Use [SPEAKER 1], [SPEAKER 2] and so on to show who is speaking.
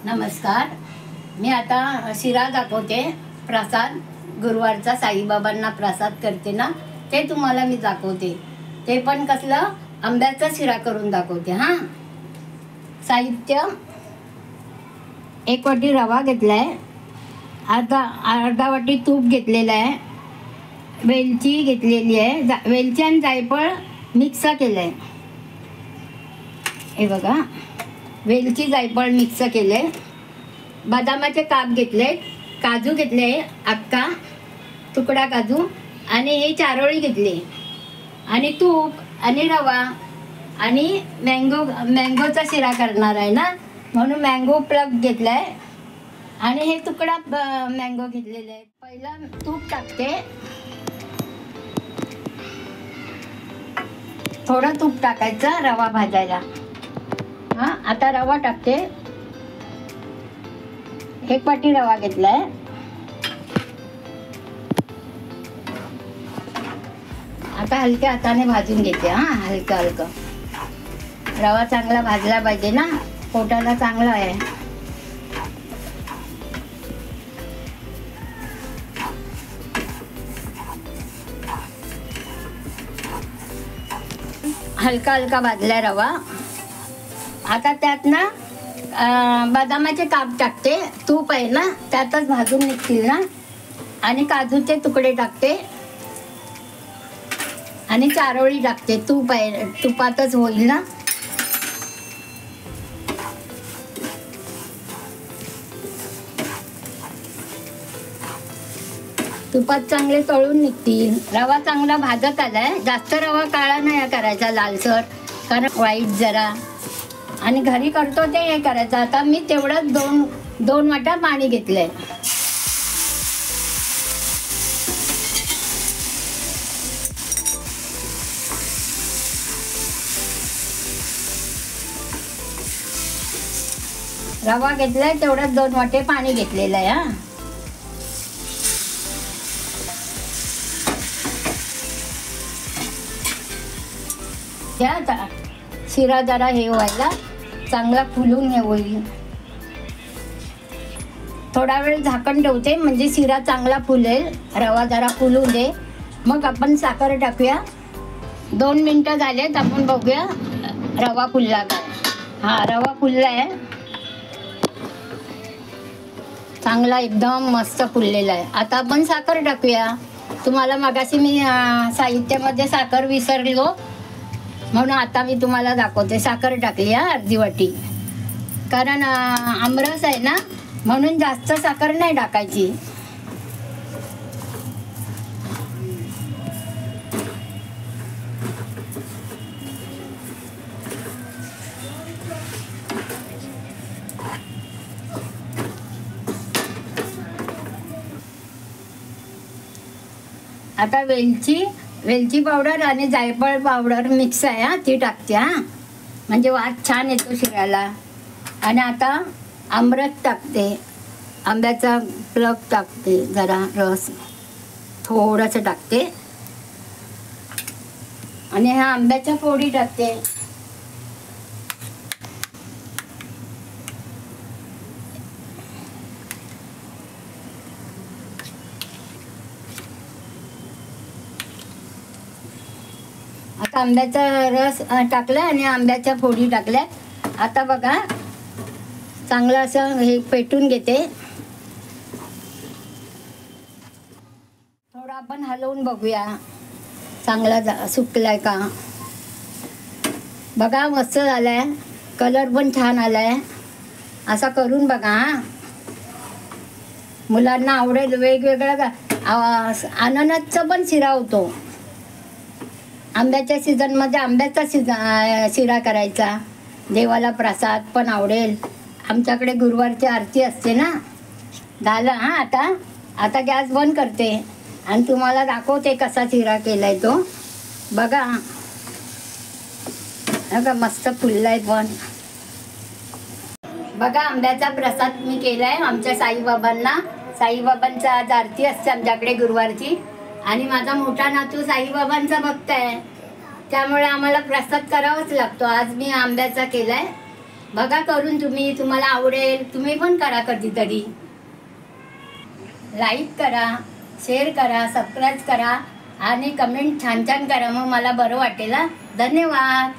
[SPEAKER 1] नमस्कार. मी आता शिरा दाखवते. प्रसाद गुरुवारचा साईबाबांना प्रसाद करते ना, ते तुम्हाला मी दाखवते. ते पण कसलं आंब्याचा शिरा करून दाखवते. हां, साहित्य: 1 वाटी रवा घेतलाय, अर्धा वाटी तूप घेतलेलं आहे, वेलची घेतलेली आहे, वेलची आणि जायफळ मिक्स केलं आहे. हे बघा, वेलची जायफळ मिक्स केले, बदामाचे काप घेतले, काजू घेतले, अक्का तुकडा काजू, आणि हे चारोळी घेतले, आणि तूप आणि रवा, आणि मँगोचा शिरा करणार आहे ना, म्हणून मँगो प्लग घेतलाय, आणि हे तुकडा मँगो घेतलेले आहे. पहिला तूप टाकते, थोडं तूप टाकायचं रवा भाजायला. हां, आता रवा टाकते. 1 वाटी रवा घेतलाय. आता हलक्या हाताने भाजून घेते. हां, हलकं रवा चांगला भाजला पाहिजे ना, पोटाला चांगला आहे. हलका भाजला रवा. आता त्यात ना बदामाचे काप टाकते, तूप आहे ना त्यातच भाजून निघतील ना, आणि काजूचे तुकडे टाकते, आणि चारोळी टाकते. तूप आहे, तुपातच होईल ना. तुपात चांगले तळून निघतील. रवा चांगला भाजत आलाय. जास्त रवा काळा नाही करायचा, लालसर, कारण वाईट जरा, आणि घरी करतो ते हे करायचं. आता मी तेवढंच दोन वाटा पाणी घेतलंय. रवा घेतलाय तेवढंच 2 वाटे पाणी घेतलेलं आहे. हा, घ्या. शिरा जरा हे व्हायला चांगला फुलून हे होईल. थोडा वेळ झाकण ठेवते, म्हणजे शिरा चांगला फुलेल. रवा जरा फुलू दे, मग आपण साखर टाकूया. 2 मिनिटं झालेत, आपण बघूया रवा फुलला का. हा, रवा फुलला आहे चांगला, एकदम मस्त फुललेला आहे. आता आपण साखर टाकूया. तुम्हाला मगाशी मी साहित्यामध्ये साखर विसरलो, म्हणून आता मी तुम्हाला दाखवते. साखर टाकली अर्धी वाटी, कारण आमरस आहे ना, म्हणून जास्त साखर नाही टाकायची. आता वेलची पावडर आणि जायफळ पावडर मिक्स आहे. हा, ती टाकते. हा, म्हणजे वास छान येतो शिऱ्याला. आणि आता आमरस टाकते, आंब्याचा प्लग टाकते, जरा रस थोडंसं टाकते, आणि ह्या आंब्याच्या फोडी टाकते. आता आंब्याचा रस टाकला आणि आंब्याच्या फोडी टाकल्या. आता बघा, चांगलं असं हे पेटून घेते. थोडं आपण हलवून बघूया चांगला सुकलाय का. बघा, मस्त झालाय, कलर पण छान आलाय. असा करून बघा. मुलांना आवडेल. वेगवेगळा अननसचा पण शिरा होतो. आंब्याच्या सीझनमध्ये आंब्याचा शिरा करायचा, देवाला प्रसाद पण आवडेल. आमच्याकडे गुरुवारची आरती असते ना. झालं. हां, आता गॅस बंद करते आणि तुम्हाला दाखवते कसा शिरा केलाय तो. बघा, मस्त फुललाय पण. बघा, आंब्याचा प्रसाद मी केलाय आमच्या साईबाबांना. साईबाबांचा आज आरती असते आमच्याकडे गुरुवारची, आणि माझा मोठा नातू साईबाबांचा भक्त आहे, त्यामुळे आम्हाला प्रसाद करावाच लागतो. आज मी आंब्याचा केलाय. बघा करून तुम्ही, तुम्हाला आवडेल, तुम्ही पण करा कधीतरी. लाईक करा, शेअर करा, सबस्क्राईब करा आणि कमेंट छान छान करा, मग मला बरं वाटेल. धन्यवाद.